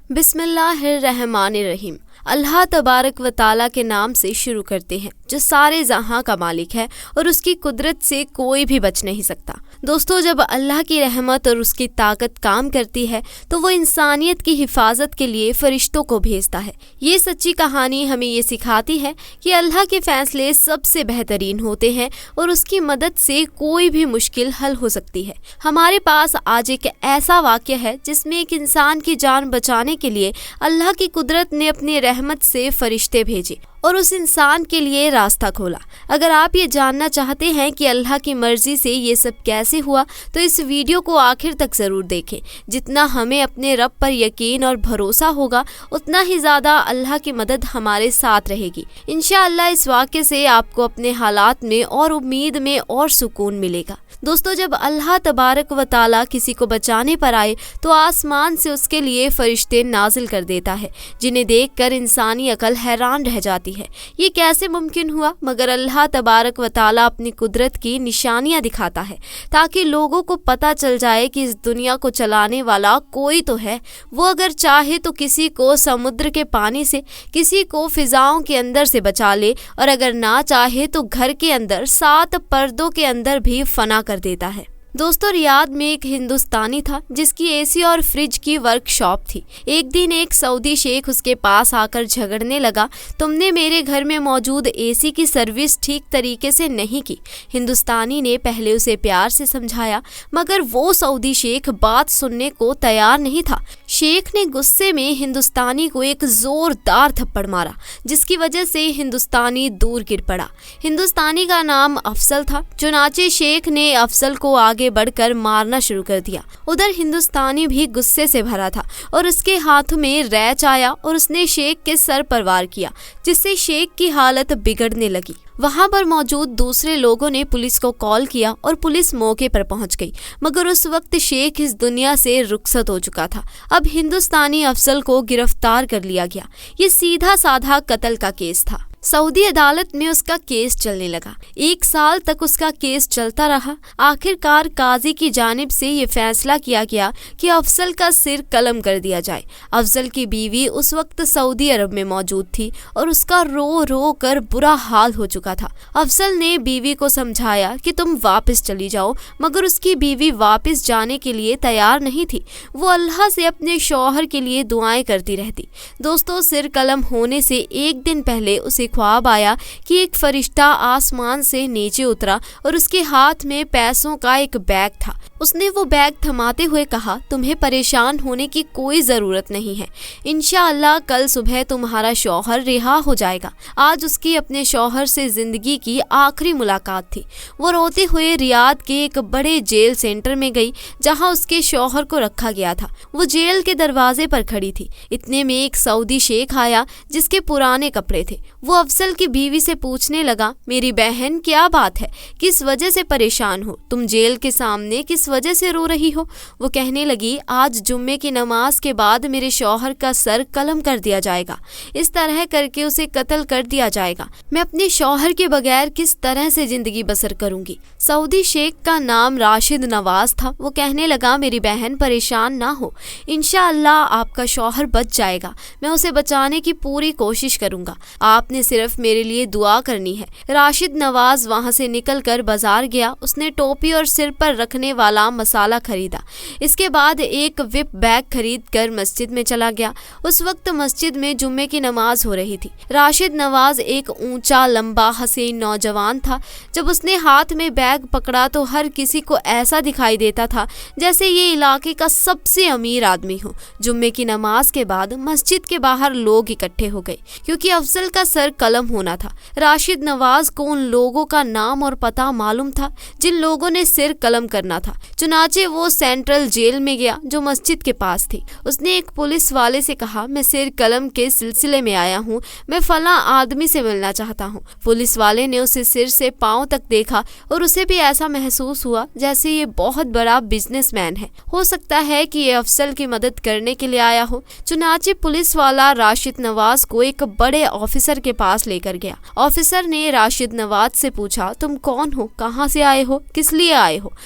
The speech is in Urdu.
بسم اللہ الرحمن الرحیم۔ اللہ تبارک و تعالیٰ کے نام سے شروع کرتے ہیں جو سارے جہاں کا مالک ہے اور اس کی قدرت سے کوئی بھی بچ نہیں سکتا۔ دوستو، جب اللہ کی رحمت اور اس کی طاقت کام کرتی ہے تو وہ انسانیت کی حفاظت کے لیے فرشتوں کو بھیجتا ہے۔ یہ سچی کہانی ہمیں یہ سکھاتی ہے کہ اللہ کے فیصلے سب سے بہترین ہوتے ہیں اور اس کی مدد سے کوئی بھی مشکل حل ہو سکتی ہے۔ ہمارے پاس آج ایک ایسا واقعہ ہے جس میں ایک انسان کی جان بچانے کے لیے اللہ کی قدرت نے اپنی رحمت سے فرشتے بھیجے اور اس انسان کے لیے راستہ کھولا۔ اگر آپ یہ جاننا چاہتے ہیں کہ اللہ کی مرضی سے یہ سب کیسے ہوا تو اس ویڈیو کو آخر تک ضرور دیکھیں۔ جتنا ہمیں اپنے رب پر یقین اور بھروسہ ہوگا اتنا ہی زیادہ اللہ کی مدد ہمارے ساتھ رہے گی۔ انشاءاللہ اس واقعے سے آپ کو اپنے حالات میں اور امید میں اور سکون ملے گا۔ دوستو، جب اللہ تبارک و تعالیٰ کسی کو بچانے پر آئے تو آسمان سے اس کے لیے فرشتے نازل کر دیتا ہے جنہیں دیکھ کر انسانی عقل حیران رہ جاتی ہے۔ یہ کیسے ممکن ہوا؟ مگر اللہ تبارک و تعالیٰ اپنی قدرت کی نشانیاں دکھاتا ہے تاکہ لوگوں کو پتہ چل جائے کہ اس دنیا کو چلانے والا کوئی تو ہے۔ وہ اگر چاہے تو کسی کو سمندر کے پانی سے، کسی کو فضاؤں کے اندر سے بچا لے، اور اگر نہ چاہے تو گھر کے اندر 7 پردوں کے اندر بھی فنا کر دیتا ہے۔ دوستو، ریاض میں ایک ہندوستانی تھا جس کی اے سی اور فریج کی ورک شاپ تھی۔ ایک دن ایک سعودی شیخ اس کے پاس آ کر جھگڑنے لگا، تم نے میرے گھر میں موجود اے سی کی سروس ٹھیک طریقے سے نہیں کی۔ ہندوستانی نے پہلے اسے پیار سے سمجھایا مگر وہ سعودی شیخ بات سننے کو تیار نہیں تھا۔ شیخ نے غصے میں ہندوستانی کو ایک زوردار تھپڑ مارا جس کی وجہ سے ہندوستانی دور گر پڑا۔ ہندوستانی کا نام افضل تھا، چنانچہ شیخ نے افضل کو آگے بڑھ کر مارنا شروع کر دیا۔ ادھر ہندوستانی بھی غصے سے بھرا تھا اور اس کے ہاتھ میں ریچ آیا اور اس نے شیخ کے سر پر وار کیا جس سے شیخ کی حالت بگڑنے لگی۔ وہاں پر موجود دوسرے لوگوں نے پولیس کو کال کیا اور پولیس موقع پر پہنچ گئی، مگر اس وقت شیخ اس دنیا سے رخصت ہو چکا تھا۔ اب ہندوستانی افضل کو گرفتار کر لیا گیا۔ یہ سیدھا سادھا قتل کا کیس تھا۔ سعودی عدالت میں اس کا کیس چلنے لگا۔ 1 سال تک اس کا کیس چلتا رہا۔ آخر کار قاضی کی جانب سے یہ فیصلہ کیا گیا کہ افضل کا سر قلم کر دیا جائے۔ افضل کی بیوی اس وقت سعودی عرب میں موجود تھی اور اس کا رو رو کر برا حال ہو چکا تھا۔ افضل نے بیوی کو سمجھایا کہ تم واپس چلی جاؤ، مگر اس کی بیوی واپس جانے کے لیے تیار نہیں تھی۔ وہ اللہ سے اپنے شوہر کے لیے دعائیں کرتی رہتی۔ دوستو، سر قلم ہونے سے ایک دن پہلے اسے خواب آیا کہ ایک فرشتہ آسمان سے نیچے اترا اور اس کے ہاتھ میں پیسوں کا ایک بیگ تھا۔ اس نے وہ بیگ تھماتے ہوئے کہا، تمہیں پریشان ہونے کی کوئی ضرورت نہیں ہے، انشاءاللہ کل صبح تمہارا شوہر رہا ہو جائے گا۔ آج اس کی اپنے شوہر سے زندگی کی آخری ملاقات تھی۔ وہ روتے ہوئے ریاض کے ایک بڑے جیل سینٹر میں گئی جہاں اس کے شوہر کو رکھا گیا تھا۔ وہ جیل کے دروازے پر کھڑی تھی۔ اتنے میں ایک سعودی شیخ آیا جس کے پرانے کپڑے تھے۔ وہ افضل کی بیوی سے پوچھنے لگا، میری بہن کیا بات ہے، کس وجہ سے پریشان ہو، تم جیل کے سامنے کس وجہ سے رو رہی ہو؟ وہ کہنے لگی، آج جمعے کی نماز کے بعد میرے شوہر کا سر قلم کر دیا جائے گا، اس طرح کر کے اسے قتل کر دیا جائے گا۔ میں اپنے شوہر کے بغیر کس طرح سے زندگی بسر کروں گی؟ سعودی شیخ کا نام راشد نواز تھا۔ وہ کہنے لگا، میری بہن پریشان نہ ہو، انشاءاللہ آپ کا شوہر بچ جائے گا، میں اسے بچانے کی پوری کوشش کروں گا، آپ نے صرف میرے لیے دعا کرنی ہے۔ راشد نواز وہاں سے نکل کر بازار گیا۔ اس نے ٹوپی اور سر پر رکھنے والا مسالہ خریدا۔ اس کے بعد ایک وپ بیگ خرید کر مسجد میں چلا گیا۔ اس وقت مسجد میں جمعے کی نماز ہو رہی تھی۔ راشد نواز ایک اونچا، لمبا، حسین نوجوان تھا۔ جب اس نے ہاتھ میں بیگ پکڑا تو ہر کسی کو ایسا دکھائی دیتا تھا جیسے یہ علاقے کا سب سے امیر آدمی ہو۔ جمعے کی نماز کے بعد مسجد کے باہر لوگ اکٹھے ہو گئے کیونکہ افضل کا سر قلم ہونا تھا۔ راشد نواز کو ان لوگوں کا نام اور پتہ معلوم تھا جن لوگوں نے سر قلم کرنا تھا۔ چنانچہ وہ سینٹرل جیل میں گیا جو مسجد کے پاس تھی۔ اس نے ایک پولیس والے سے کہا، میں سر قلم کے سلسلے میں آیا ہوں، میں فلاں آدمی سے ملنا چاہتا ہوں۔ پولیس والے نے اسے سر سے پاؤں تک دیکھا اور اسے بھی ایسا محسوس ہوا جیسے یہ بہت بڑا بزنس مین ہے، ہو سکتا ہے کہ یہ افضل کی مدد کرنے کے لیے آیا ہو۔ چنانچہ پولیس والا راشد نواز کو ایک بڑے آفیسر کے پاس لے کر گیا۔ آفیسر نے راشد نواز سے پوچھا، تم کون ہو، کہاں سے آئے ہو، کس لیے آئے ہو؟